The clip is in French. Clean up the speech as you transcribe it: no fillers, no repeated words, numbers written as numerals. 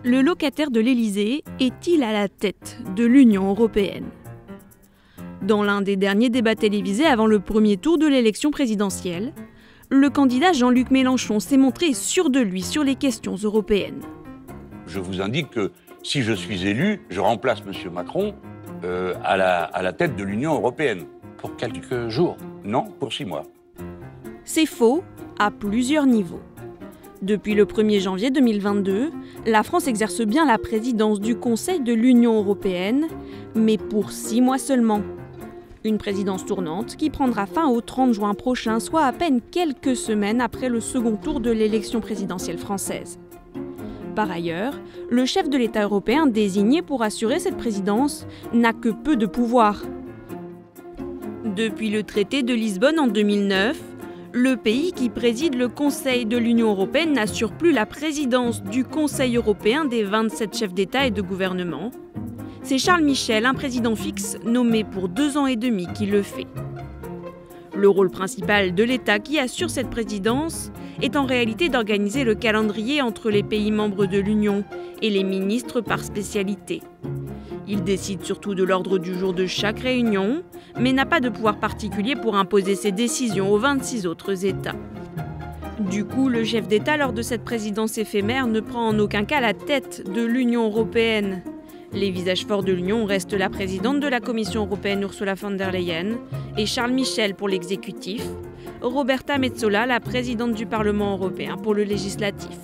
Le locataire de l'Élysée est-il à la tête de l'Union européenne? Dans l'un des derniers débats télévisés avant le premier tour de l'élection présidentielle, le candidat Jean-Luc Mélenchon s'est montré sûr de lui sur les questions européennes. Je vous indique que si je suis élu, je remplace M. Macron à la tête de l'Union européenne. Pour quelques jours? Non, pour 6 mois. C'est faux à plusieurs niveaux. Depuis le 1er janvier 2022, la France exerce bien la présidence du Conseil de l'Union européenne, mais pour 6 mois seulement. Une présidence tournante qui prendra fin au 30 juin prochain, soit à peine quelques semaines après le second tour de l'élection présidentielle française. Par ailleurs, le chef de l'État européen désigné pour assurer cette présidence n'a que peu de pouvoir. Depuis le traité de Lisbonne en 2009, le pays qui préside le Conseil de l'Union européenne n'assure plus la présidence du Conseil européen des 27 chefs d'État et de gouvernement. C'est Charles Michel, un président fixe nommé pour 2 ans et demi, qui le fait. Le rôle principal de l'État qui assure cette présidence est en réalité d'organiser le calendrier entre les pays membres de l'Union et les ministres par spécialité. Il décide surtout de l'ordre du jour de chaque réunion, mais n'a pas de pouvoir particulier pour imposer ses décisions aux 26 autres États. Du coup, le chef d'État, lors de cette présidence éphémère, ne prend en aucun cas la tête de l'Union européenne. Les visages forts de l'Union restent la présidente de la Commission européenne Ursula von der Leyen et Charles Michel pour l'exécutif, Roberta Metsola, la présidente du Parlement européen pour le législatif.